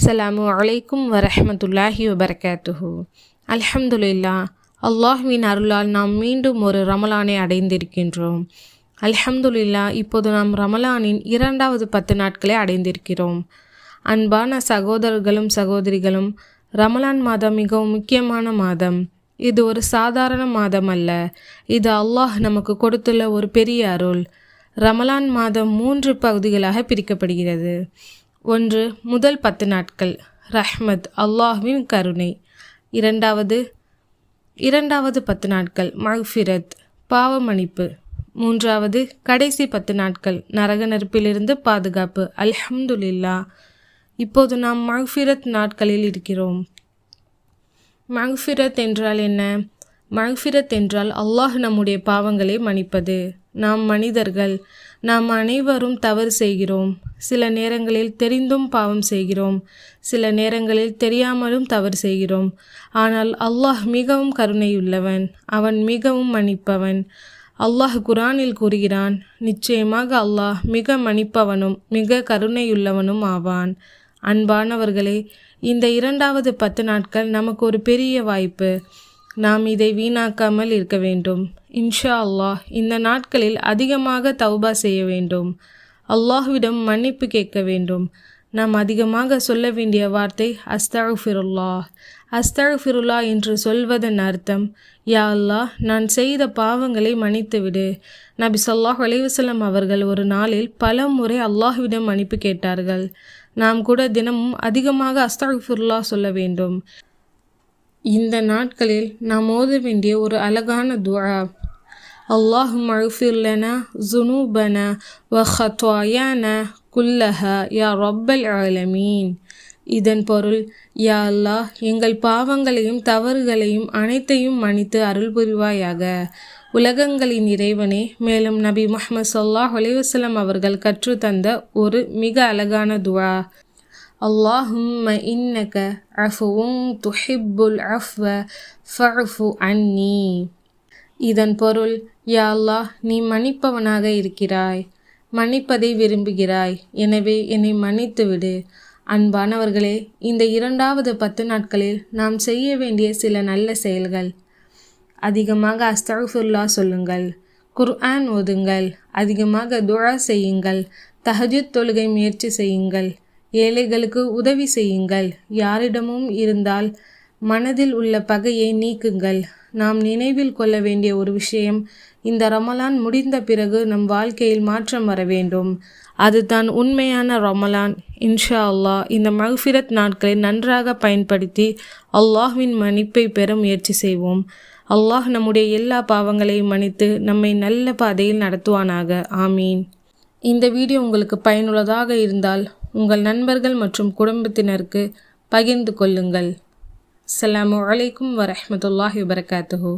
அஸ்ஸலாமு அலைக்கும் வரஹ்மத்துல்லாஹி வபரகாத்துஹு. அல்ஹம்துலில்லா, அல்லாஹ்வின் அருளால் நாம் மீண்டும் ஒரு ரமலானை அடைந்திருக்கின்றோம். அல்ஹம்துலில்லா, இப்போது நாம் ரமலானின் 2வது 10 நாட்களை அடைந்திருக்கிறோம். அன்பான சகோதரர்களும் சகோதரிகளும், ரமலான் மாதம் மிகவும் முக்கியமான மாதம். இது ஒரு சாதாரண மாதம் அல்ல, இது அல்லாஹ் நமக்கு கொடுத்துள்ள ஒரு பெரிய அருள். ரமலான் மாதம் 3 பகுதிகளாக பிரிக்கப்படுகிறது. 1. முதல் 10 நாட்கள் ரஹ்மத், அல்லாஹ்வின் கருணை. இரண்டாவது 10 நாட்கள் மஃபிரத், பாவ மன்னிப்பு. 3. கடைசி 10 நாட்கள் நரக நெருப்பிலிருந்து பாதுகாப்பு. அல்ஹம்துலில்லா, இப்போது நாம் மஃபிரத் நாட்களில் இருக்கிறோம். மஃபிரத் என்றால் என்ன? மஃபிரத் என்றால் அல்லாஹ் நம்முடைய பாவங்களை மன்னிப்பது. நாம் மனிதர்கள், நாம் அனைவரும் தவறு செய்கிறோம். சில நேரங்களில் தெரிந்தும் பாவம் செய்கிறோம், சில நேரங்களில் தெரியாமலும் தவறு செய்கிறோம். ஆனால் அல்லாஹ் மிகவும் கருணையுள்ளவன், அவன் மிகவும் மன்னிப்பவன். அல்லாஹ் குர்ஆனில் கூறுகிறான், நிச்சயமாக அல்லாஹ் மிக மன்னிப்பவனும் மிக கருணையுள்ளவனும் ஆவான். அன்பானவர்களே, இந்த 2வது 10 நாட்கள் நமக்கு ஒரு பெரிய வாய்ப்பு. நாம் இதை வீணாக்காமல் இருக்க வேண்டும். இன்ஷா அல்லாஹ் இந்த நாட்களில் அதிகமாக தௌபா செய்ய வேண்டும், அல்லாஹ்விடம் மன்னிப்பு கேட்க வேண்டும். நாம் அதிகமாக சொல்ல வேண்டிய வார்த்தை அஸ்தக்ஃபிருல்லாஹ். அஸ்தக்ஃபிருல்லாஹ் என்று சொல்வதன் அர்த்தம், யா அல்லாஹ், நான் செய்த பாவங்களை மன்னித்துவிடு. நபி ஸல்லல்லாஹு அலைஹி வஸல்லம் அவர்கள் ஒரு நாளில் பல முறை அல்லாஹ்விடம் மன்னிப்பு கேட்டார்கள். நாம் கூட தினமும் அதிகமாக அஸ்தக்ஃபிருல்லாஹ் சொல்ல வேண்டும். இந்த நாட்களில் நாம் ஓத வேண்டிய ஒரு அழகான துஆ, அல்லாஹும்ம இக்ஃபிர் லனா ஸுனூபனா வ ஹதாயானா குல்லஹா யா ரப்பல் ஆலமீன். இதன் பொருள், யா அல்லாஹ், எங்கள் பாவங்களையும் தவறுகளையும் அனைத்தையும் மன்னித்து அருள் புரிவாயாக, உலகங்களின் இறைவனே. மேலும் நபி முஹம்மது ஸல்லல்லாஹு அலைஹி வஸல்லம் அவர்கள் கற்றுத்தந்த ஒரு மிக அழகான துஆ, அல்லாஹும்ம இன்னக அஃபுவும் துஹிப்புல் அஃவ ஃபஅஃபு அன்னி. இதன் பொருள், யா அல்லாஹ், நீ மன்னிப்பவனாக இருக்கிறாய், மன்னிப்பதை விரும்புகிறாய், எனவே என்னை மன்னித்துவிடு. அன்பானவர்களே, இந்த 2வது 10 நாட்களில் நாம் செய்ய வேண்டிய சில நல்ல செயல்கள்: அதிகமாக அஸ்தக்ஃபிருல்லாஹ் சொல்லுங்கள், குர்ஆன் ஓதுங்கள், அதிகமாக துஆ செய்யுங்கள், தஹஜ்ஜுத் தொழுகை முயற்சி செய்யுங்கள், ஏழைகளுக்கு உதவி செய்யுங்கள், யாரிடமும் இருந்தால் மனதில் உள்ள பகையை நீக்குங்கள். நாம் நினைவில் கொள்ள வேண்டிய ஒரு விஷயம், இந்த ரமலான் முடிந்த பிறகு நம் வாழ்க்கையில் மாற்றம் வர வேண்டும். அதுதான் உண்மையான ரமலான். இன்ஷா அல்லாஹ் இந்த மஃபிரத் நாட்களை நன்றாக பயன்படுத்தி அல்லாஹ்வின் மன்னிப்பை பெற முயற்சி செய்வோம். அல்லாஹ் நம்முடைய எல்லா பாவங்களையும் மன்னித்து நம்மை நல்ல பாதையில் நடத்துவானாக. ஆமீன். இந்த வீடியோ உங்களுக்கு பயனுள்ளதாக இருந்தால் உங்கள் நண்பர்கள் மற்றும் குடும்பத்தினருக்கு பகிர்ந்து கொள்ளுங்கள். அஸ்ஸலாமு அலைக்கும் வரஹ்மத்துல்லாஹி வபரகாத்துஹு.